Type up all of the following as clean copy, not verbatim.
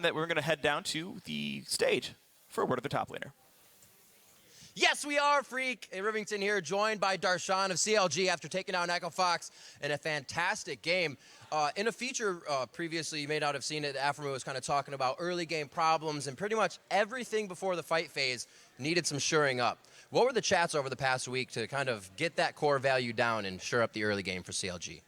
that we're going to head down to the stage for a word of the top laner. Yes, we are, Freak. Rivington here, joined by Darshan of CLG after taking down Echo Fox in a fantastic game. In a feature previously, you may not have seen it, Aframo was kind of talking about early game problems, and pretty much everything before the fight phase needed some shoring up. What were the chats over the past week to kind of get that core value down and shore up the early game for CLG?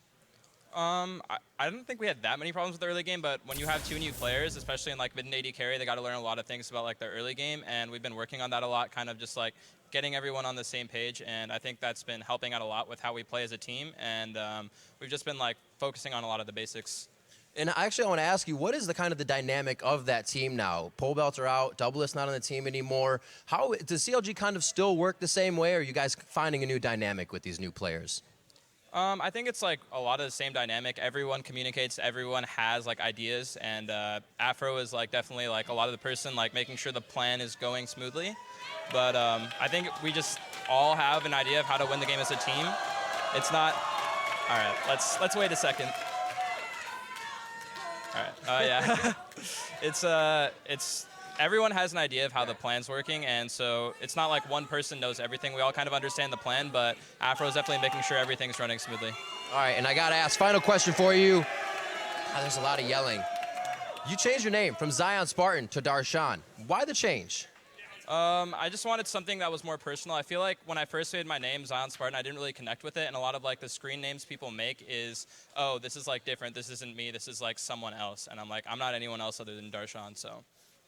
I don't think we had that many problems with the early game, but when you have 2 new players, especially in like mid and AD carry, they got to learn a lot of things about like their early game, and we've been working on that a lot, kind of just like getting everyone on the same page, and I think that's been helping out a lot with how we play as a team, and we've just been like focusing on a lot of the basics. And actually, I want to ask you, what is the kind of the dynamic of that team now? Pole belts are out, Doubleist not on the team anymore. How does CLG kind of still work the same way, or are you guys finding a new dynamic with these new players? I think it's like a lot of the same dynamic. Everyone communicates, everyone has like ideas, and Afro is like definitely like a lot of the person like making sure the plan is going smoothly. But I think we just all have an idea of how to win the game as a team. It's not. All right, let's wait a second. All right. Yeah. It's. Everyone has an idea of how the plan's working, and so it's not like one person knows everything. We all kind of understand the plan, but Afro's definitely making sure everything's running smoothly. All right, and I got to ask, final question for you. There's a lot of yelling. You changed your name from Zion Spartan to Darshan. Why the change? I just wanted something that was more personal. I feel like when I first made my name, Zion Spartan, I didn't really connect with it, and a lot of like the screen names people make is, oh, this is like different, this isn't me, this is like someone else. And I'm like, I'm not anyone else other than Darshan, so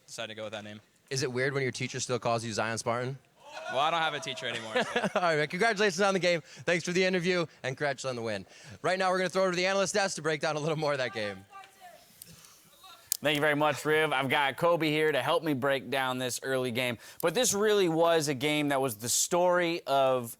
decided to go with that name. Is it weird when your teacher still calls you Zion Spartan? Well, I don't have a teacher anymore. So. All right, man. Congratulations on the game. Thanks for the interview, and congrats on the win. Right now, we're going to throw it to the analyst desk to break down a little more of that game. Thank you very much, Riv. I've got Kobe here to help me break down this early game. But this really was a game that was the story of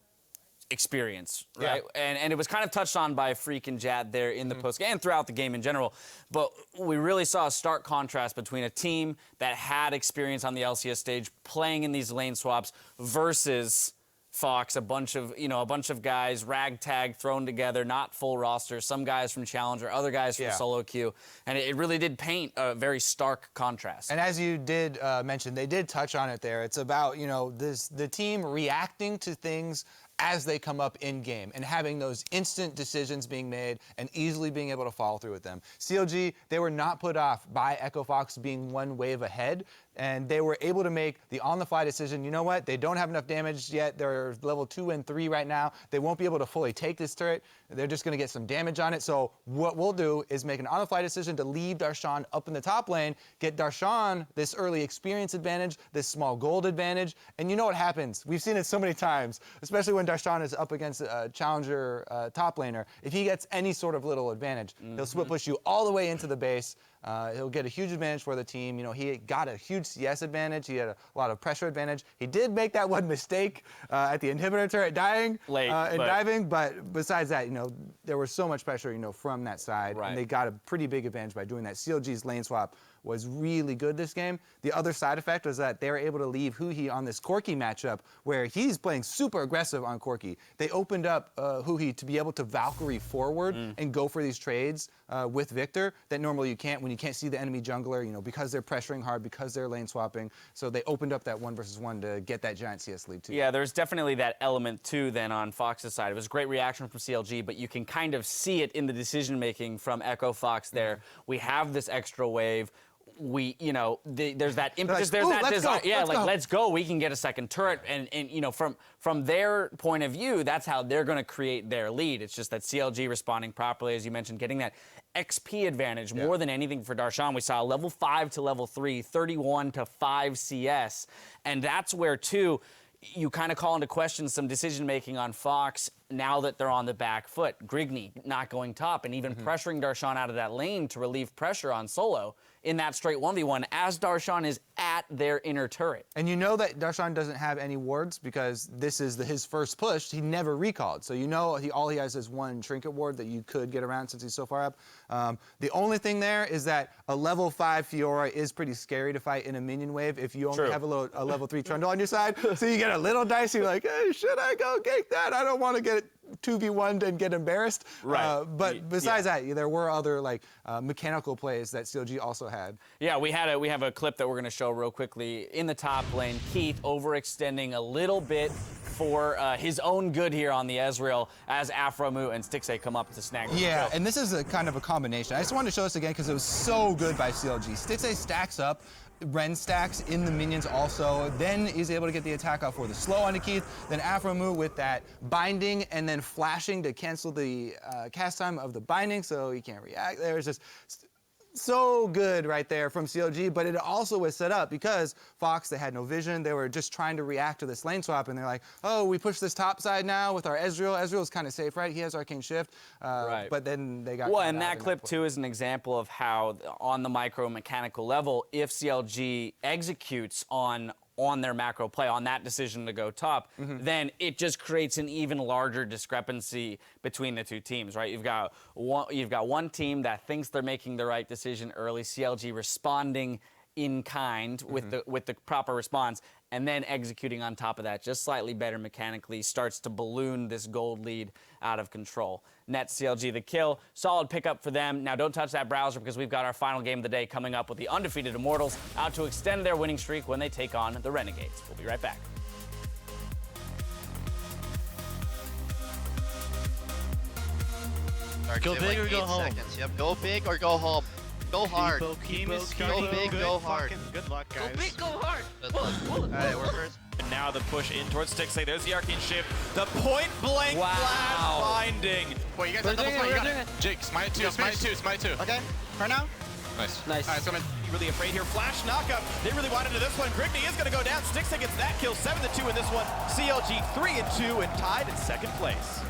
experience, right? Yeah. And it was kind of touched on by Freak and Jad there in the post and throughout the game in general. But we really saw a stark contrast between a team that had experience on the LCS stage playing in these lane swaps versus Fox, a bunch of guys ragtag thrown together, not full roster, some guys from Challenger, other guys from solo queue, and it really did paint a very stark contrast. And as you did mention, they did touch on it there. It's about, the team reacting to things as they come up in game and having those instant decisions being made and easily being able to follow through with them. CLG, they were not put off by Echo Fox being one wave ahead, and they were able to make the on-the-fly decision. You know what? They don't have enough damage yet. They're level 2 and 3 right now. They won't be able to fully take this turret. They're just going to get some damage on it. So what we'll do is make an on-the-fly decision to leave Darshan up in the top lane, get Darshan this early experience advantage, this small gold advantage, and you know what happens. We've seen it so many times, especially when Darshan is up against a challenger top laner. If he gets any sort of little advantage, he'll split push you all the way into the base. He'll get a huge advantage for the team. He got a huge CS advantage. He had a lot of pressure advantage. He did make that one mistake at the inhibitor turret dying and diving, but besides that, there was so much pressure, from that side, and they got a pretty big advantage by doing that. CLG's lane swap was really good this game. The other side effect was that they were able to leave Huhi on this Corki matchup where he's playing super aggressive on Corki. They opened up Huhi to be able to Valkyrie forward and go for these trades with Victor that normally you can't when you can't see the enemy jungler, because they're pressuring hard, because they're lane swapping. So they opened up that 1 versus 1 to get that giant CS lead too. Yeah, there's definitely that element too then on Fox's side. It was a great reaction from CLG, but you can kind of see it in the decision making from Echo Fox there. We have this extra wave. There's that impetus, there's that desire. Yeah, let's go. We can get a second turret, and from their point of view, that's how they're going to create their lead. It's just that CLG responding properly, as you mentioned, getting that XP advantage more than anything for Darshan. We saw level 5 to level 3, 31 to 5 CS, and that's where too you kind of call into question some decision-making on Fox now that they're on the back foot. Grigney not going top and even pressuring Darshan out of that lane to relieve pressure on solo in that straight 1v1 as Darshan is at their inner turret. And you know that Darshan doesn't have any wards because this is his first push. He never recalled. So all he has is one trinket ward that you could get around since he's so far up. The only thing there is that a level 5 Fiora is pretty scary to fight in a minion wave if you only have a level 3 Trundle on your side. So you get a little dicey, like, hey, should I go gank that? I don't want to get 2v1'd and get embarrassed. Right. But besides that, there were other like mechanical plays that CLG also had. Yeah, we have a clip that we're going to show real quickly. In the top lane, Keith overextending a little bit for his own good here on the Ezreal as Afromu and Stixxay come up to snag him. Yeah, and this is a kind of a combination. I just wanted to show this again because it was so good by CLG. Stixxay stacks up, Ren stacks in the minions also, then is able to get the attack off for the slow onto Keith, then Afromu with that binding and then flashing to cancel the cast time of the binding so he can't react. There's just so good right there from CLG, but it also was set up because Fox, they had no vision. They were just trying to react to this lane swap, and they're like, oh, we push this top side now with our Ezreal. Ezreal's kind of safe, right? He has Arcane Shift. Right. But then they got Well, and that clip, too, is an example of how, on the micro-mechanical level, if CLG executes on their macro play, on that decision to go top, then it just creates an even larger discrepancy between the two teams, right? You've got one team that thinks they're making the right decision early, CLG responding in kind with the proper response, and then executing on top of that just slightly better mechanically starts to balloon this gold lead out of control. Net CLG the kill. Solid pickup for them. Now don't touch that browser because we've got our final game of the day coming up with the undefeated Immortals out to extend their winning streak when they take on the Renegades. We'll be right back. Go big or go home. Seconds. Yep, go big or go home. Go hard. Go big, go hard. Good luck, guys. Go big, go hard. Alright, we're first. And now the push in towards Stixxay. There's the Arcane Shift. The point blank flash binding. Wait, you guys have double point. You got it. Jake, smite two, smite two, smite two. Okay, for now. Nice. Nice. Alright, so Really afraid here. Flash knockup. They really wanted to this one. Grigney is going to go down. Stixxay gets that kill. 7-2 in this one. CLG 3-2 and tied in second place.